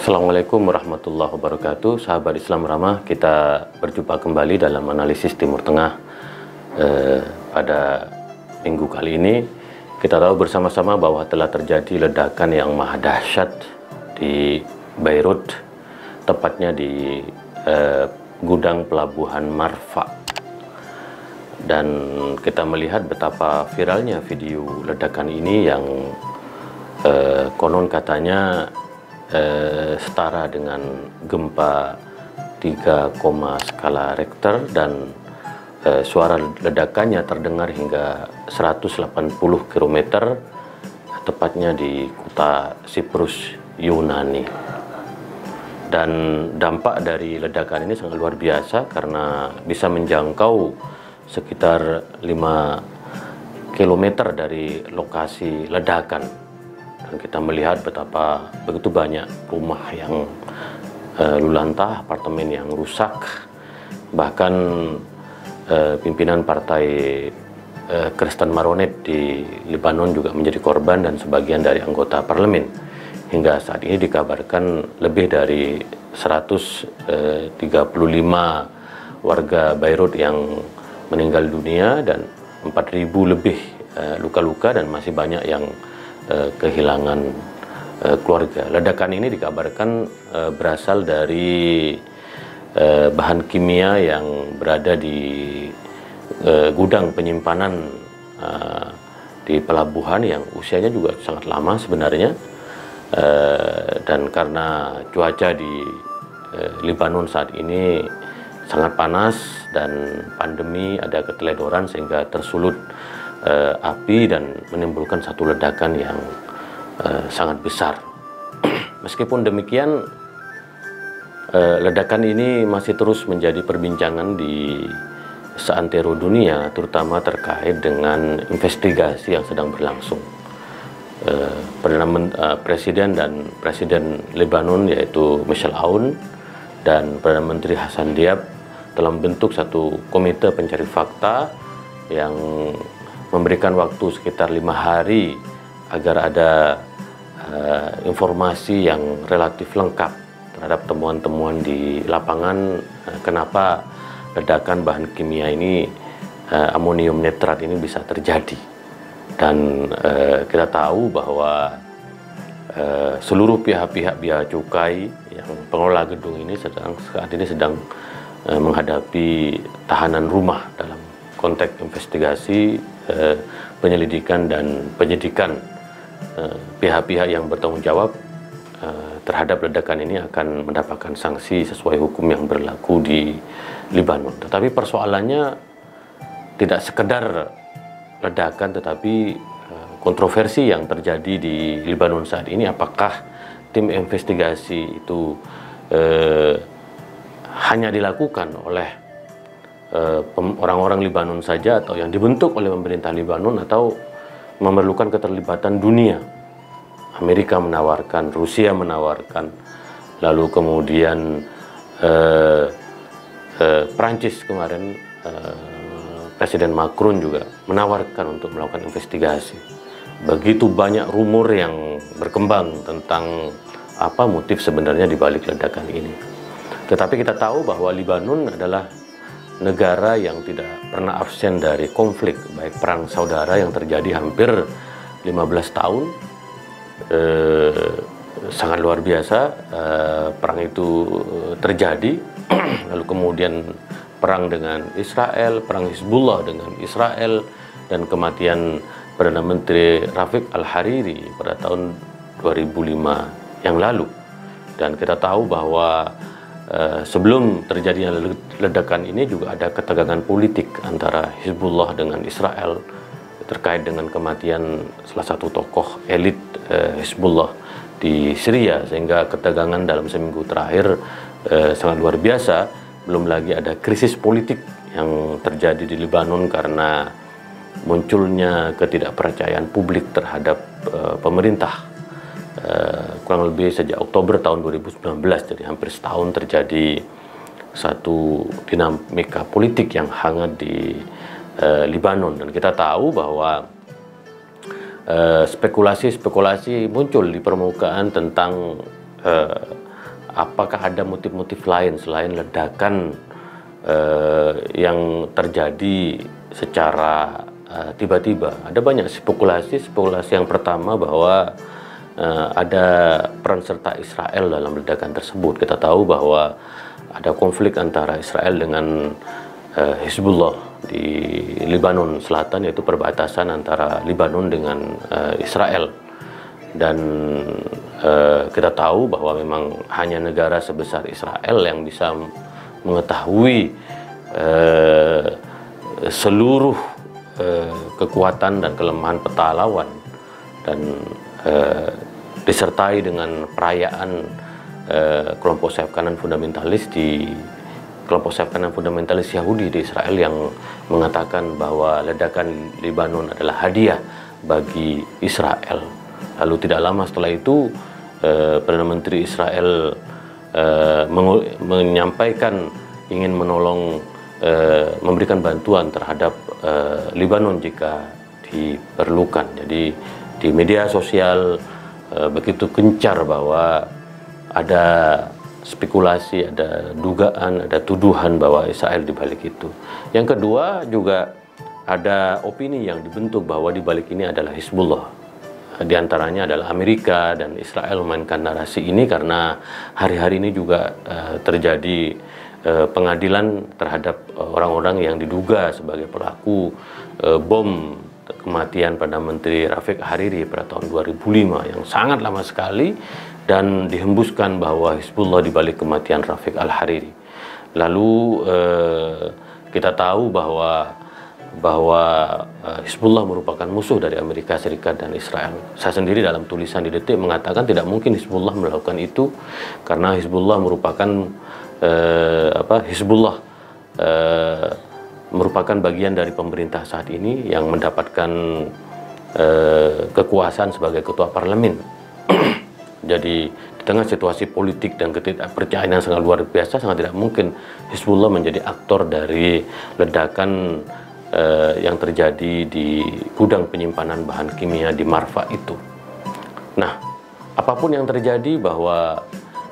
Assalamualaikum warahmatullahi wabarakatuh. Sahabat Islam Ramah, kita berjumpa kembali dalam analisis Timur Tengah. Pada minggu kali ini kita tahu bersama-sama bahwa telah terjadi ledakan yang maha dahsyat di Beirut, tepatnya di gudang pelabuhan Marfa. Dan kita melihat betapa viralnya video ledakan ini yang konon katanya setara dengan gempa 3, skala Richter, dan suara ledakannya terdengar hingga 180 km, tepatnya di kota Siprus, Yunani. Dan dampak dari ledakan ini sangat luar biasa karena bisa menjangkau sekitar 5 km dari lokasi ledakan. Dan kita melihat betapa begitu banyak rumah yang lulantah, apartemen yang rusak, bahkan pimpinan partai Kristen Maronit di Lebanon juga menjadi korban dan sebagian dari anggota parlemen. Hingga saat ini dikabarkan lebih dari 135 warga Beirut yang meninggal dunia dan 4.000 lebih luka-luka, dan masih banyak yang kehilangan keluarga. Ledakan ini dikabarkan berasal dari bahan kimia yang berada di gudang penyimpanan di pelabuhan yang usianya juga sangat lama sebenarnya, dan karena cuaca di Lebanon saat ini sangat panas dan pandemi, ada keteledoran sehingga tersulut api dan menimbulkan satu ledakan yang sangat besar. Meskipun demikian, ledakan ini masih terus menjadi perbincangan di seantero dunia, terutama terkait dengan investigasi yang sedang berlangsung. Presiden dan Presiden Lebanon yaitu Michel Aoun dan Perdana Menteri Hassan Diab telah membentuk satu komite pencari fakta yang memberikan waktu sekitar 5 hari agar ada informasi yang relatif lengkap terhadap temuan-temuan di lapangan, kenapa ledakan bahan kimia ini, amonium nitrat ini bisa terjadi. Dan kita tahu bahwa seluruh pihak-pihak bea cukai yang pengelola gedung ini saat ini sedang menghadapi tahanan rumah dalam konteks investigasi, penyelidikan dan penyidikan. Pihak-pihak yang bertanggung jawab terhadap ledakan ini akan mendapatkan sanksi sesuai hukum yang berlaku di Lebanon. Tetapi persoalannya tidak sekedar ledakan, tetapi kontroversi yang terjadi di Lebanon saat ini, apakah tim investigasi itu hanya dilakukan oleh orang-orang Lebanon saja, atau yang dibentuk oleh pemerintah Lebanon, atau memerlukan keterlibatan dunia. Amerika menawarkan, Rusia menawarkan, lalu kemudian Prancis kemarin, Presiden Macron juga menawarkan untuk melakukan investigasi. Begitu banyak rumor yang berkembang tentang apa motif sebenarnya di balik ledakan ini. Tetapi kita tahu bahwa Lebanon adalah negara yang tidak pernah absen dari konflik, baik perang saudara yang terjadi hampir 15 tahun, sangat luar biasa. Perang itu terjadi, lalu kemudian perang dengan Israel, perang Hizbullah dengan Israel, dan kematian Perdana Menteri Rafiq Al-Hariri pada tahun 2005 yang lalu. Dan kita tahu bahwa sebelum terjadinya ledakan ini juga ada ketegangan politik antara Hizbullah dengan Israel terkait dengan kematian salah satu tokoh elit Hizbullah di Syria, sehingga ketegangan dalam seminggu terakhir sangat luar biasa. Belum lagi ada krisis politik yang terjadi di Lebanon karena munculnya ketidakpercayaan publik terhadap pemerintah. Kurang lebih sejak Oktober tahun 2019, jadi hampir setahun terjadi satu dinamika politik yang hangat di Lebanon. Dan kita tahu bahwa spekulasi-spekulasi muncul di permukaan tentang apakah ada motif-motif lain selain ledakan yang terjadi secara tiba-tiba. Ada banyak spekulasi. Spekulasi yang pertama bahwa ada peran serta Israel dalam ledakan tersebut. Kita tahu bahwa ada konflik antara Israel dengan Hizbullah di Lebanon Selatan, yaitu perbatasan antara Lebanon dengan Israel. Dan kita tahu bahwa memang hanya negara sebesar Israel yang bisa mengetahui seluruh kekuatan dan kelemahan peta lawan, dan disertai dengan perayaan kelompok sayap kanan fundamentalis Yahudi di Israel yang mengatakan bahwa ledakan Lebanon adalah hadiah bagi Israel. Lalu tidak lama setelah itu Perdana Menteri Israel menyampaikan ingin menolong, memberikan bantuan terhadap Lebanon jika diperlukan. Jadi di media sosial begitu gencar bahwa ada spekulasi, ada dugaan, ada tuduhan bahwa Israel di balik itu. Yang kedua, juga ada opini yang dibentuk bahwa di balik ini adalah Hizbullah. Di antaranya adalah Amerika dan Israel memainkan narasi ini karena hari-hari ini juga terjadi pengadilan terhadap orang-orang yang diduga sebagai pelaku bom kematian Perdana Menteri Rafiq Hariri pada tahun 2005 yang sangat lama sekali, dan dihembuskan bahwa Hizbullah di balik kematian Rafiq al-Hariri. Lalu kita tahu bahwa Hizbullah merupakan musuh dari Amerika Serikat dan Israel. Saya sendiri dalam tulisan di Detik mengatakan tidak mungkin Hizbullah melakukan itu, karena Hizbullah merupakan merupakan bagian dari pemerintah saat ini yang mendapatkan kekuasaan sebagai ketua parlemen. Jadi di tengah situasi politik dan ketidakpercayaan yang sangat luar biasa, sangat tidak mungkin Hizbullah menjadi aktor dari ledakan yang terjadi di gudang penyimpanan bahan kimia di Marfa itu. Nah, apapun yang terjadi, bahwa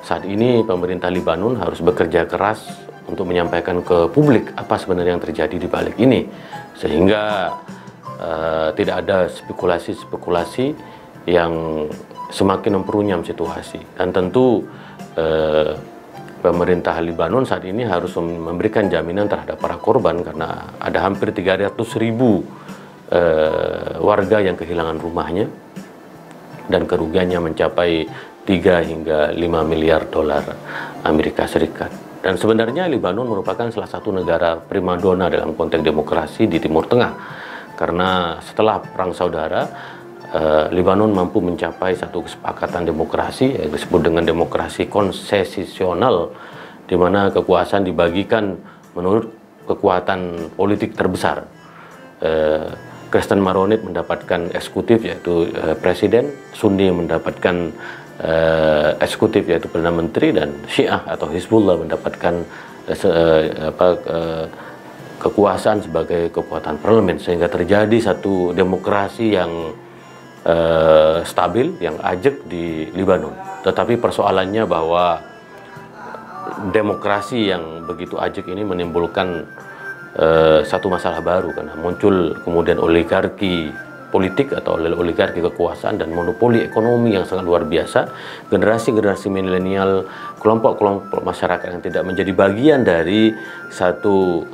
saat ini pemerintah Lebanon harus bekerja keras untuk menyampaikan ke publik apa sebenarnya yang terjadi di balik ini, sehingga tidak ada spekulasi-spekulasi yang semakin memperunyam situasi. Dan tentu pemerintah Lebanon saat ini harus memberikan jaminan terhadap para korban, karena ada hampir 300.000 warga yang kehilangan rumahnya dan kerugiannya mencapai 3 hingga 5 miliar dolar Amerika Serikat. Dan sebenarnya Lebanon merupakan salah satu negara primadona dalam konteks demokrasi di Timur Tengah, karena setelah Perang Saudara, Lebanon mampu mencapai satu kesepakatan demokrasi yang disebut dengan demokrasi konsesional, di mana kekuasaan dibagikan menurut kekuatan politik terbesar. Kristen Maronit mendapatkan eksekutif yaitu presiden, Sunni mendapatkan eksekutif yaitu Perdana Menteri, dan Syiah atau Hizbullah mendapatkan kekuasaan sebagai kekuatan parlemen, sehingga terjadi satu demokrasi yang stabil, yang ajak di Lebanon. Tetapi persoalannya bahwa demokrasi yang begitu ajak ini menimbulkan satu masalah baru, karena muncul kemudian oligarki politik atau oligarki kekuasaan dan monopoli ekonomi yang sangat luar biasa. Generasi-generasi milenial, kelompok-kelompok masyarakat yang tidak menjadi bagian dari satu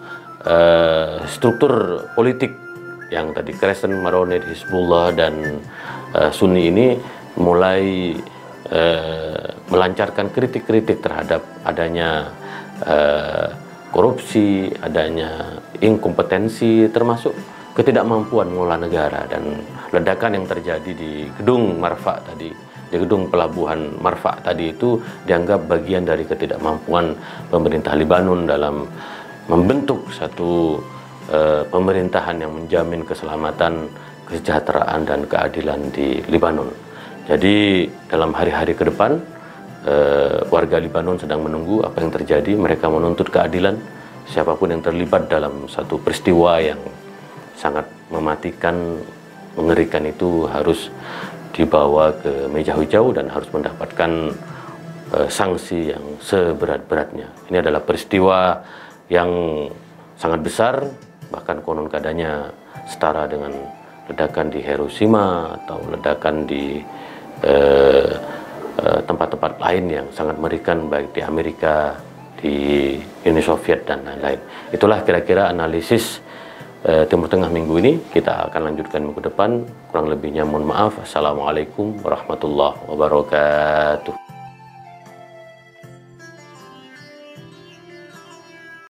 struktur politik yang tadi Kristen, Maronit, Hizbullah, dan Sunni ini mulai melancarkan kritik-kritik terhadap adanya korupsi, adanya inkompetensi, termasuk ketidakmampuan mengelola negara. Dan ledakan yang terjadi di gedung Marfa tadi, di gedung pelabuhan Marfa tadi, itu dianggap bagian dari ketidakmampuan pemerintah Lebanon dalam membentuk satu pemerintahan yang menjamin keselamatan, kesejahteraan, dan keadilan di Lebanon. Jadi dalam hari-hari ke depan, warga Lebanon sedang menunggu apa yang terjadi. Mereka menuntut keadilan. Siapapun yang terlibat dalam satu peristiwa yang sangat mematikan, mengerikan itu harus dibawa ke meja hijau dan harus mendapatkan sanksi yang seberat-beratnya. Ini adalah peristiwa yang sangat besar, bahkan konon kadanya setara dengan ledakan di Hiroshima atau ledakan di tempat-tempat lain yang sangat mengerikan, baik di Amerika, di Uni Soviet, dan lain-lain. Itulah kira-kira analisis Timur Tengah minggu ini. Kita akan lanjutkan minggu depan. Kurang lebihnya mohon maaf. Assalamualaikum warahmatullahi wabarakatuh.